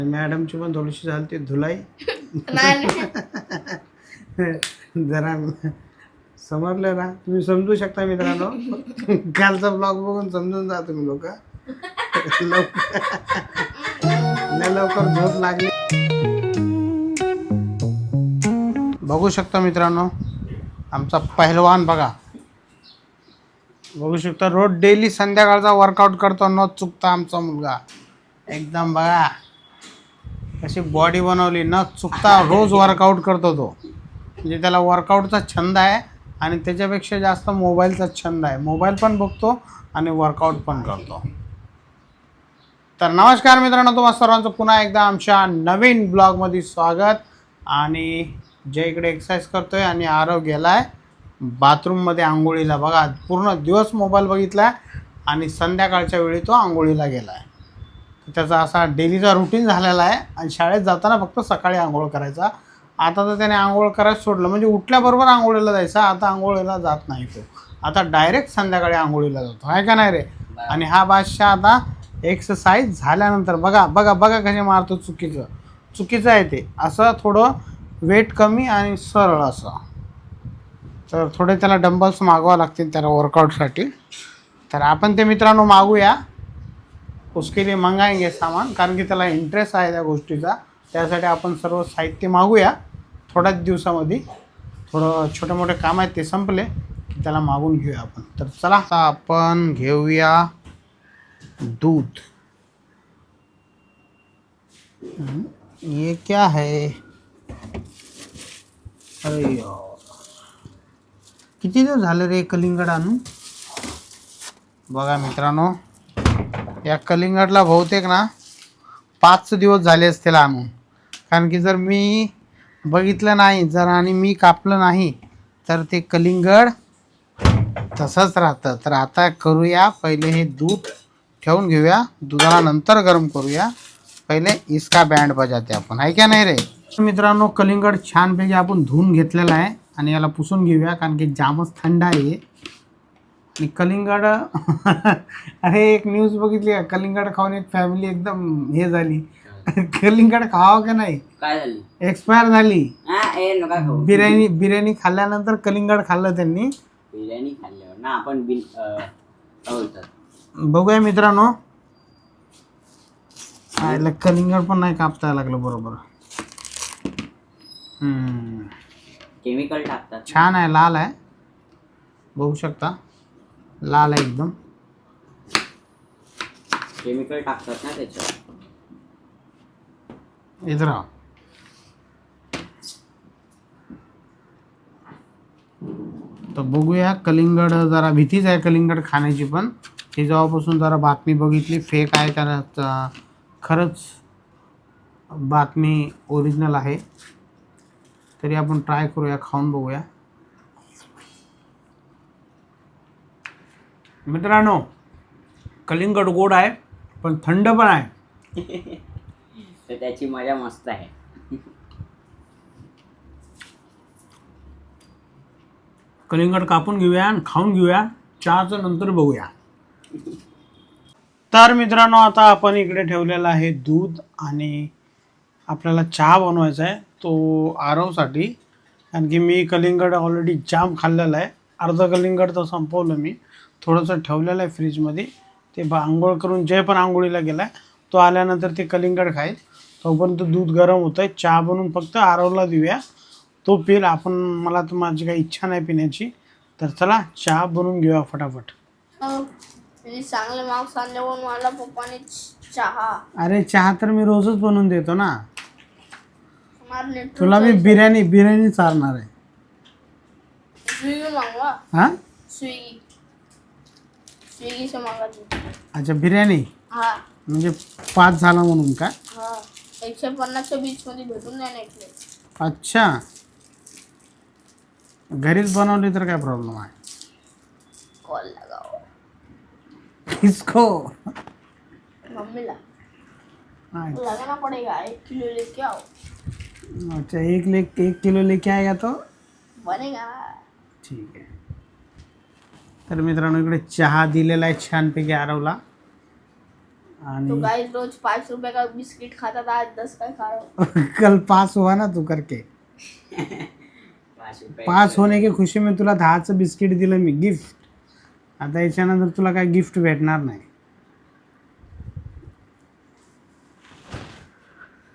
मॅडमची पण थोडीशी झाली धुलाई नाही जरा समजलं ना, तुम्ही समजू शकता मित्रांनो. कालचा ब्लॉग बघून समजून जा तुम्ही लोक. लवकर झोप लागली. बघू शकता मित्रांनो, आमचा पहिलवान बघू शकता रोज डेली संध्याकाळचा वर्कआउट करतो न चुकता आमचा मुलगा. एकदम बघा कशी बॉडी बनवली न चुकता, रोज वर्कआउट करतो तो. म्हणजे त्याला वर्कआउटचा छंद आहे आणि त्याच्यापेक्षा जास्त मोबाईलचा छंद आहे. मोबाईल पण बघतो आणि वर्कआउट पण करतो. तर नमस्कार मित्रांनो, तुम्हा सर्वांचं पुन्हा एकदा आमच्या नवीन ब्लॉगमध्ये स्वागत. आणि जे इकडे एक्सरसाइज करतोय आणि आरव गेला आहे बाथरूममध्ये आंघोळीला. बघा पूर्ण दिवस मोबाईल बघितला आणि संध्याकाळच्या वेळी तो आंघोळीला गेला आहे. त्याचा असा डेलीचा रुटीन झालेला आहे. आणि शाळेत जाताना फक्त सकाळी आंघोळ करायचा. आता तर त्याने आंघोळ करायला सोडलं, म्हणजे उठल्याबरोबर आंघोळीला जायचा. आता आंघोळीला जात नाही तो, आता डायरेक्ट संध्याकाळी आंघोळीला जातो, आहे का नाही रे. आणि हा बादशाह आता एक्सरसाइज झाल्यानंतर बघा बघा बघा कसे मारतो. चुकीचं आहे ते. असं थोडं वेट कमी आणि सरळ असं. तर थोडे त्याला डंबल्स मागवावं लागतील त्याला वर्कआउटसाठी. तर आपण ते मित्रांनो मागूया. उसके लिए मंगाएंगे सामान, कारण की त्याला इंटरेस्ट आहे त्या गोष्टीचा. त्यासाठी आपण सर्व साहित्य मागूया थोड्याच दिवसामध्ये. थोडं छोटे मोठे काम आहेत ते संपले की त्याला मागून घेऊया आपण. तर चला आता आपण घेऊया दूध. ये क्या है, अरे यार किती दिवस झाले रे कलिंगड आणून. बघा मित्रांनो, या कलिंगडला बहुतेक ना 5 दिवस झाले असतील आणून. कारण की जर मी बघितलं नाही आणि मी कापलं नाही तर ते कलिंगड तसंच राहतं. तर आता करूया, पहिले हे दूध ठेवून घेऊया, दुधाला नंतर गरम करूया. पहिले इसका बँड बजाते आपण, आहे का नाही रे. मित्रांनो, कलिंगड छानपैकी आपण धुवून घेतलेला आहे आणि याला पुसून घेऊया, कारण की जामच थंड आहे. आणि कलिंगड अरे एक न्यूज बघितली का, कलिंगड खाऊन एक फॅमिली एकदम हे झाली. कलिंगड खावं का नाही, काय झाली, एक्सपायर झाली. बिर्याणी खाल्ल्यानंतर कलिंगड खाल्लं त्यांनी. खाल्ल्यावर ना आपण बघूया मित्रांनो, कलिंगड पण नाही कापता लागलं बरोबर. केमिकल टाकतात. छान आहे, लाल आहे, बघू शकता लाल आहे एकदम. केमिकल टाकतात ना त्याच्यावर. इधर तर बघूया. कलिंगड जरा भीतीच आहे कलिंगड खाण्याची, पण हे जेव्हापासून जरा बातमी बघितली फेक आहे का खरंच बातमी ओरिजिनल आहे, तरी आपण ट्राय करूया, खाऊन बघूया. मित्रांनो, कलिंगड गोड आहे पण थंड पण आहे. तर त्याची मजा मस्त आहे. कलिंगड कापून घेऊया आणि खाऊन घेऊया, चहाचं नंतर बघूया. तर मित्रांनो, आता आपण इकडे ठेवलेलं आहे दूध आणि आपल्याला चहा बनवायचा आहे तो आरवसाठी. कारण की मी कलिंगड ऑलरेडी जाम खाल्लेलं आहे. अर्ध कलिंगड तर संपवलं मी, थोडंसं ठेवलेलं आहे फ्रीजमध्ये. ते आंघोळ करून जे पण आंघोळीला गेला आहे तो आल्यानंतर ते कलिंगड खाईल. तोपर्यंत दूध गरम होतं आहे. चहा बनवून फक्त आरवला देऊया, तो पिल. मला तर माझी काही इच्छा नाही पिण्याची. तर चला चहा बनवून घेऊया फटाफट. चांगले मार्क्स आणल्यावर मला पप्पाने चहा. अरे चहा तर मी रोजच बनवून देतो ना. तुला मी बिर्याणी चालणार आहे. स्विगी मागवा. हा, स्विगी से मागा. अच्छा बिर्याणी. हा म्हणजे 5 झाला म्हणून का. हा 150च्या बीच मध्ये भेटून नाही ना इकडे. अच्छा, घरीच बनवली तर काय प्रॉब्लेम आहे. कॉल लगाओ किसको, मम्मी ला लगाना पड़ेगा. 1 किलो लेके आओ. अच्छा 1 किलो लेके आएगा तो बनेगा. ठीक आहे. तर मित्रांनो, इकडे चहा दिलेला आहे छानपैकी आरवला. आणि तो गाइस रोज 5 रुपए का बिस्किट खाता था, आज 10 का खा रहा हूँ। कल 5 हुआ ना तू करके, 5 रुपये 5 होने की खुशी में तुला 10चं बिस्किट दिलं मी गिफ्ट. आता याच्यानंतर तुला काय गिफ्ट भेटणार नाही.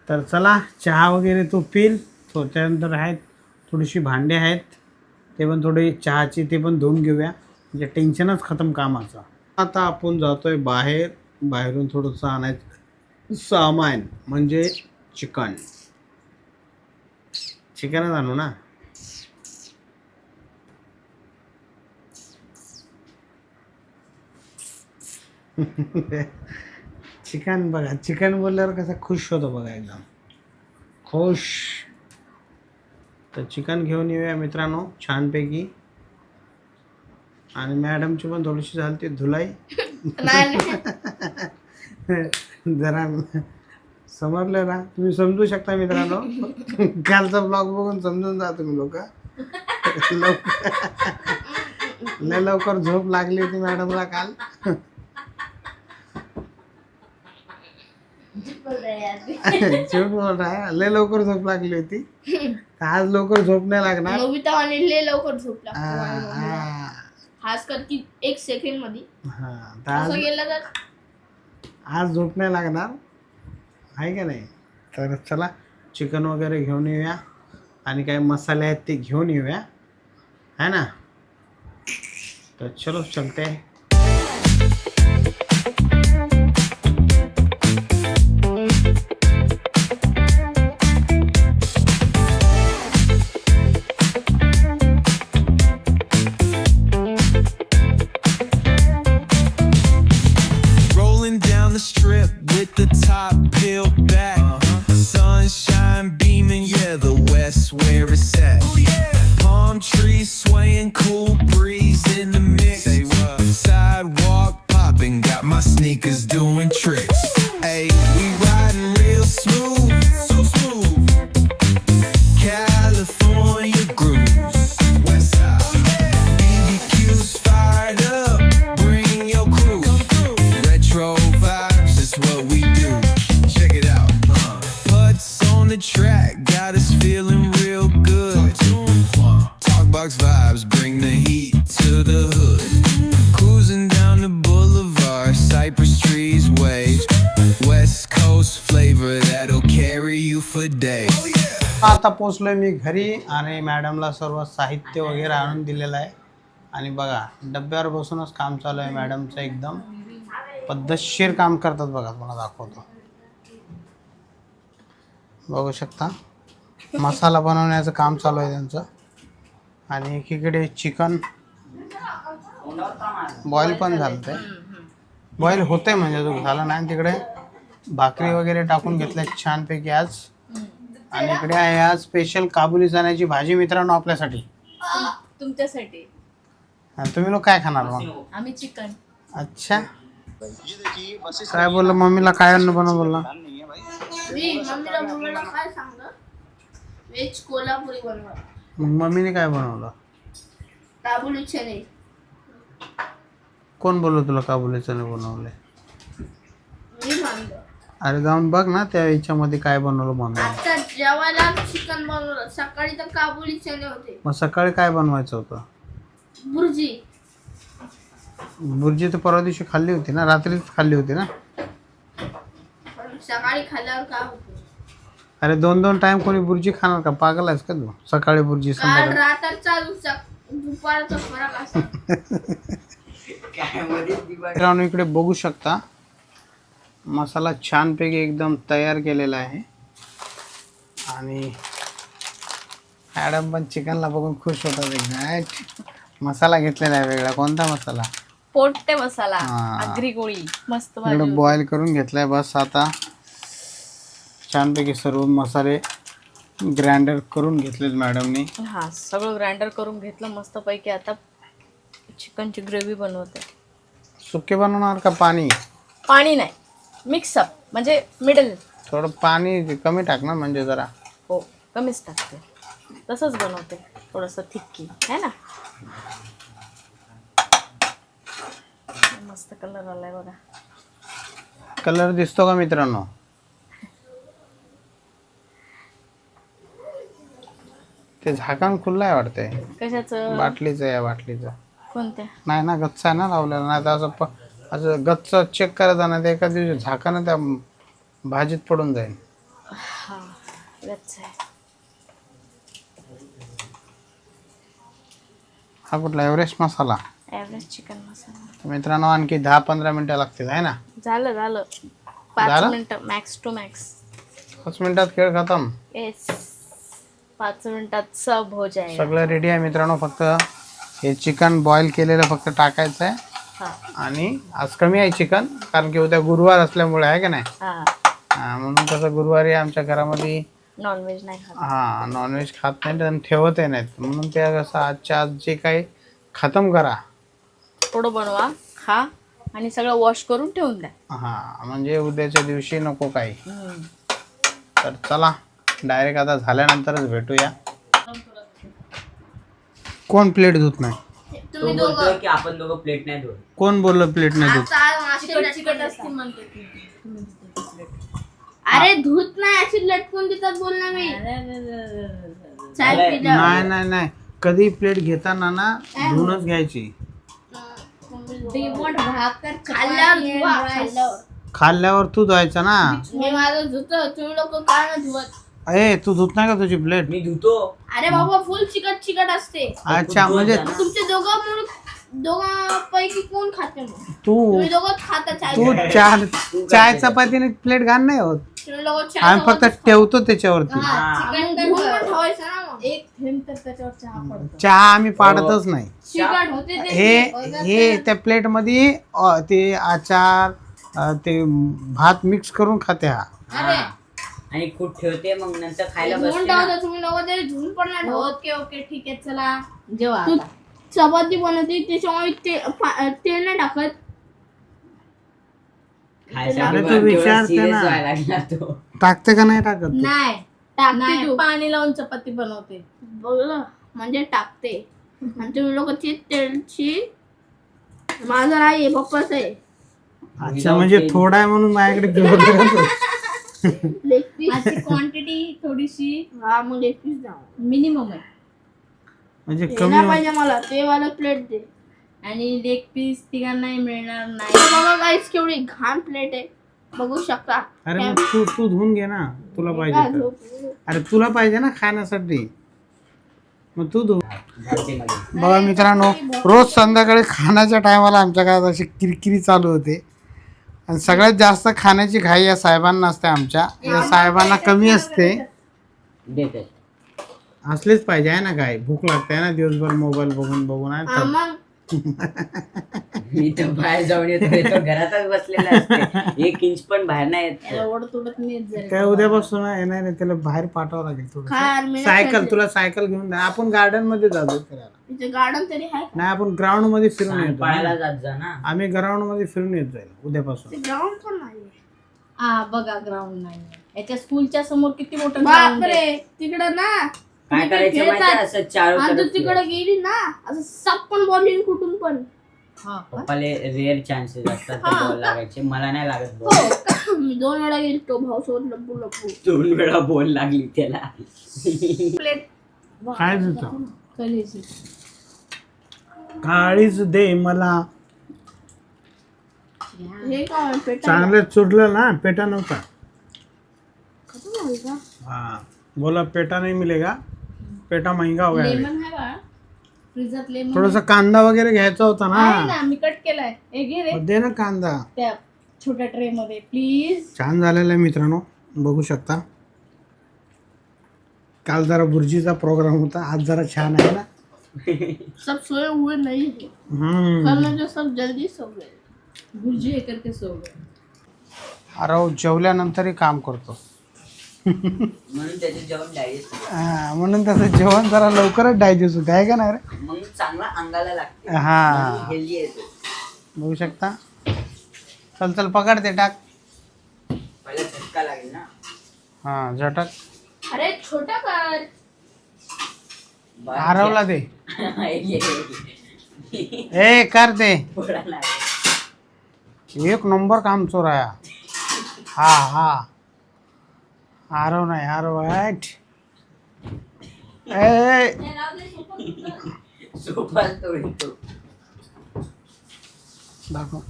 तर चला चहा वगैरे तो पिल. तो त्यानंतर आहेत थोडीशी भांडे आहेत, ते पण थोडी चहाची ते पण धुवून घेऊया, म्हणजे टेन्शनच खतम कामाचं. आता आपण जातोय बाहेर. बाहेरून थोडंसं आणायचं सामान म्हणजे चिकनच आणू ना. चिकन बघा, चिकन बोलल्यावर कसं खुश होतो बघा, एकदम खुश. तर चिकन घेऊन येऊया मित्रांनो छानपैकी. आणि मॅडमची पण थोडीशी झाली ती धुलाई. नाही जरा समजलं ना, तुम्ही समजू शकता मित्रांनो. कालचा ब्लॉग बघून समजून जा तुम्ही लोक. लय लवकर झोप लागली होती मॅडमला काल. बोल रहे यार. झोप बोल रहा है, लय लवकर झोप लागली होती. तर आज लवकर झोप नाही लागणार. नोबिता आणि लय लवकर झोपला. हा, खास कर की 1 सेकंड मध्ये हा. तर असं गेलं तर आज झोप नाही लागणार आहे का नाही. तर चला चिकन वगैरे घेऊन येऊया आणि काय मसाले आहेत ते घेऊन येऊया, है ना. तर चलो चलते हैं. Rolling down the strip with the top peeled back. Sunshine beaming, yeah, the west where it's at. Palm trees swaying, cool breeze in the mix. Say what? Sidewalk popping, got my sneakers doing tricks. Hey, we riding real smooth, so smooth. California grooves, west side. BBQ's fired up, bring your crew. Retro vibes is what we do. Check it out. Putts on the track, got us feeling real good. Talkbox vibes, bring the heat to the hood. Cruising down the boulevard, cypress trees wave. West Coast flavor that'll carry you for days. आता पोचलोय मी घरी आणि मॅडमला सर्व साहित्य वगैरे आणून दिलेलं आहे. आणि बघा डब्यावर बसूनच काम चालू आहे मॅडमचं. एकदम पद्धतशीर काम करतात बघा, तुम्हाला दाखवतो. बघू शकता मसाला बनवण्याचं काम चालू आहे त्यांचं. आणि एकीकडे चिकन बॉईल पण झालं, ते बॉईल होतंय म्हणजे तो झाला नाही. तिकडे भाकरी वगैरे टाकून घेतल्या छानपैकी आज. आणि इकडे आहे आज स्पेशल काबुली चण्याची भाजी मित्रांनो आपल्यासाठी. तुमच्यासाठी. आणि तुम्ही लोक काय खाणार मग? आम्ही चिकन. अच्छा, काय बोललं मम्मीला? काय अन्न बनव बोलला? मी मम्मीला बोलला काय सांगलं, व्हेज कोल्हापुरी बनवा. मग मम्मीने काय बनवलं? काबुली चणे. कोण बोललं तुला काबुली चणे बनवले? मी मानलं. अरे जाऊन बघ ना त्या याच्यामध्ये काय बनवलं म्हणून. आता जेवायला चिकन बनवलं, सकाळी तर काबुली चणे होते. मग सकाळी काय बनवायचं होतं? बुर्जी. बुर्जी तर परवा दिवशी खाल्ली होती ना, रात्रीच खाल्ली होती ना. पण सकाळी खाल्ल्यावर काय होतं? अरे 2-2 टाइम कोणी बुर्जी खाणार का? पागल आहेस का तू? सकाळी बुर्जी काल संध्याकाळी. रात्रीचा दुपारचा फरक असा. काय मध्ये दिवाळी. मित्रांनो इकडे बघू शकता मसाला छानपैकी एकदम तयार केलेला आहे. आणि मॅडम पण चिकनला बघून खुश होतात एकदम. मसाला घेतलेला आहे वेगळा. कोणता मसाला? पोट्टे मसाला, हा. आगरी गोळी, मस्त इकडे भाजी. बॉईल करून घेतलाय. बस आता छानपैकी सर्व मसाले ग्राइंडर करून घेतलेत मॅडमनी. हा, सगळं ग्राइंडर करून घेतलं मस्त पैकी. आता चिकनची ग्रेव्ही बनवते. सुके बनवणार का पाणी? पाणी नाही, मिक्सअप म्हणजे मिडल. थोडं पाणी कमी टाक ना, म्हणजे जरा. हो, कमीच टाकते. तसंच बनवते, थोडंसं थिक्की है ना. मस्त कलर आलाय बघा. कलर दिसतो का मित्रांनो? ते झाकण खुलं आहे वाटतंय. कशाचं? बाटलीचं आहे, या बाटलीचं. कोणत्या? नाही ना, गच्च आहे ना लावलेला. नाही तर असं गच्च चेक करायचं ना, ते एका दिवशी झाकण त्या भाजीत पडून जाईल. हा गच्च आहे. हा कुठला एव्हरेस्ट मसाला? एव्हरेस्ट चिकन मसाला. मित्रांनो आणखी 10-15 मिनिटं लागतील आहे ना? झालं 5 झालं? मिनिटं मॅक्स टू मॅक्स. 5 मिनिटात खेळ खतम. येस 5 मिनिटात सब हो जाएगा. सगळं रेडी आहे मित्रांनो. फक्त हे चिकन बॉईल केलेलं फक्त टाकायचं आहे. हा आणि आज कमी आहे चिकन, कारण की उद्या गुरुवार असल्यामुळे आहे का नाही. हा म्हणून कसं गुरुवारी आमच्या घरामध्ये नॉनव्हेज नाही खात. नॉनव्हेज खात नाहीत आणि ठेवतही नाहीत. म्हणून ते कसं आजच्या आज जे काही खतम करा. थोडं बनवा, खा आणि सगळं वॉश करून ठेवून द्या. म्हणजे उद्याच्या दिवशी नको काही. हम्म. तर चला डायरेक्ट आता झाल्यानंतरच भेटूया. कोण प्लेट धुत नाही? तो तुम्ही बोलतोय दोघं की आपण दोघं प्लेट नाही धुत. कोण बोललं प्लेट नाही धुत? चिकट असते म्हणते. अरे धूत नाही, अशी लटकून देतात बोल ना मी. चाय पिल्या नाही कधी प्लेट घेताना ना धुवूनच घ्यायची. खाल्ल्यावर धुवा, खाल्ल्यावर. खाल्ल्यावर तू धुवायचा ना. मी माझं धुतो, तुम्ही लोक का नाही धुवत? तू धुत नाही का तुझी प्लेट? मी धुतो. अरे बाबा फुल चिकट असते. अच्छा म्हणजे तुमचे दोघांपैकी कोण खाते मग? तू तुम्ही दोघं खाता तू चाय. चाय चपातीने प्लेट घाण नाही होत. तुम्ही लोक चाय आम्ही फक्त ठेवतो त्याच्यावरती. धुवून पण ठेवायचं ना मग. एक थेंब तर त्याच्यावर चहा पडतो. चहा आम्ही पाडतच नाही. चिकट होते ते. हे त्या प्लेट मध्ये ते आचार ते भात मिक्स करून खाते. अरे आणि खूप ठेवते मग नंतर खायला धुवून बसते ना. ठेवतो तुम्ही लोक, तरी धुवून पण नाही ठेवत. ओके ठीक आहे चला जेवा. तू चपाती बनवते त्याच्यामुळे तेल नाही टाकत. खायसाठी अरे मला तू तेवढं विचारते serious ना. व्हायला लागला तो. टाकते का नाही टाकत तू? नाही टाकते नाही तू. पाणी लावून चपाती बनवते. बघलं म्हणजे टाकते. आणि तुम्ही लोक तेलची माझं नाही पप्पाच आहे. अच्छा म्हणजे थोडा आहे म्हणून माझ्याकडे घेऊन येतो. Leg piece. आजची क्वांटिटी थोडीशी हा मग लेग पीस द्या. मिनिमम आहे म्हणजे ते कमी नाही पाहिजे मला, ते वाला प्लेट दे. आणि लेग पीस तिघांनाही मिळणार नाही. हे बघा गाईस केवढी घाण प्लेट आहे, बघू शकता. अरे मग तू धुवून घे ना, तुला पाहिजे तर. अरे तुला पाहिजे ना खाण्यासाठी, मग तू धु. भाजीमध्ये. बघा मित्रांनो, रोज संध्याकाळी खाण्याच्या टायमाला आमच्या घरात अशी किरकिरी चालू होते. आणि सगळ्यात जास्त खाण्याची घाई या साहेबांना असते. आमच्या या साहेबांना कमी असते. देते. असलेच पाहिजे आहे ना, काय भूक लागते ना दिवसभर मोबाईल बघून आहे हा, तर. मग मी तर बाहेर जाऊन येतो, तो घरातच बसलेला असते. 1 इंच पण बाहेर नाही येत. ओढत उडत नेत जाईल. काय उद्यापासून येणार नाही, त्याला बाहेर पाठवावं लागेल थोडं. काय मी नाही सायकल, खेळते. तुला सायकल घेऊन द्या. आपण गार्डन मध्ये जातो फिरायला. इथे गार्डन तरी आहे का? नाही आपण ग्राउंड मध्ये फिरून येतो. पाळायला जात जा ना. आम्ही ग्राउंड मध्ये फिरून येत जाईल उद्यापासून. ते ग्राउंड पण नाही. बघा ग्राउंड नाही याच्या स्कूलच्या समोर किती मोठं ground आहे. बापरे तिकडं ना काय करायचं खेळतात. माहिती असं चार आणि तू तिकडे गेली ना असं सप पण बॉलिंग कुठून पण. हा का? पप्पाले रेअर चान्सेस असतात बॉल लागायचे. मला नाही लागत हो बॉल. मी 2 वेळा गेली तो भाऊ सोबत लपू 2 वेळा बॉल लागली त्याला. प्लेट. काय देतो? कलेजी. काळीच दे मला. हे काय पेटा चांगलं चुरलं ना, पेटा नव्हता. कसं झालं का? हाँ बोला पेटा नहीं मिलेगा, पेटा महंगा हो गया है. लेमन आहे बा फ्रीजात लेमन थोडासा कांदा वगैरे घ्यायचा होता आहे ना. ना मी कट केलाय. हे घे रे मग दे ना कांदा. त्या छोट्या ट्रे मध्ये प्लीज. छान झालेला आहे मित्रांनो, बघू शकता. काल जरा बुर्जीचा प्रोग्राम होता, आज जरा छान आहे ना. सब सोए हुए नहीं है, हम्म. कल जो सब जल्दी सो गए. भुर्जी हे करके सो गए. अरे जेवल्यानंतरही काम करतो. म्हणून त्याचे जेवण डायजेस्ट म्हणून त्याचं जेवण जरा लवकरच डायजेस्ट होते आहे का नाही रे. मग चांगला अंगाला लागते. हा हेल्दी येतो. बघू शकता. चल चल पकड ते टाक. पहिला झटका लागेल ना. हा झटक. अरे छोटा कर. हरवला ते. ये. ए कर ते. पोळा लागेल. एक नंबर काम चोराया. हा हा आरो नाही आरो वाईट ए सोफा तोडतो. दाखव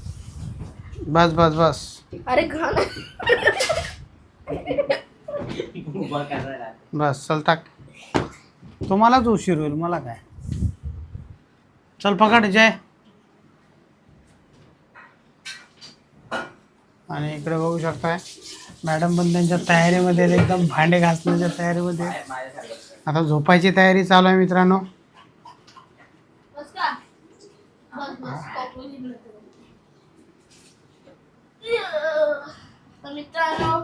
बस बस बस अरे घाण उभा करायला. बस चल टाक तुम्हालाच उशीर होईल मला काय चल पकड जय आणि इकडे बघू शकताय मॅडम पण त्यांच्या तयारीमध्ये आहेत, एकदम भांडे घासण्याच्या तयारीमध्ये आहेत. माझ्यासारखं. आता झोपायची तयारी चालू आहे मित्रांनो. बस का बस बस cockroach इकडे ठेव. तर मित्रांनो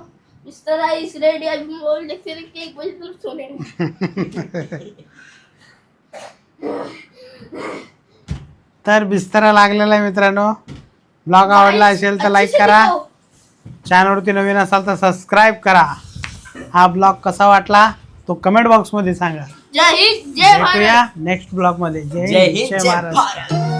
मिस्टर आईस रेडी अभी बोल देखते रहे कि 1 बजे तक सोने तर बिस्तारा लागलेला आहे मित्रांनो. ब्लॉग आवडला असेल तर लाईक करा, चॅनलवरती नवीन असाल तर सबस्क्राईब करा. हा ब्लॉग कसा वाटला तो कमेंट बॉक्समध्ये सांगा. जय हिंद जय भारत. भेटूया नेक्स्ट ब्लॉग मध्ये. जय जय हिंद हिंद जय जय महाराष्ट्र. भारत.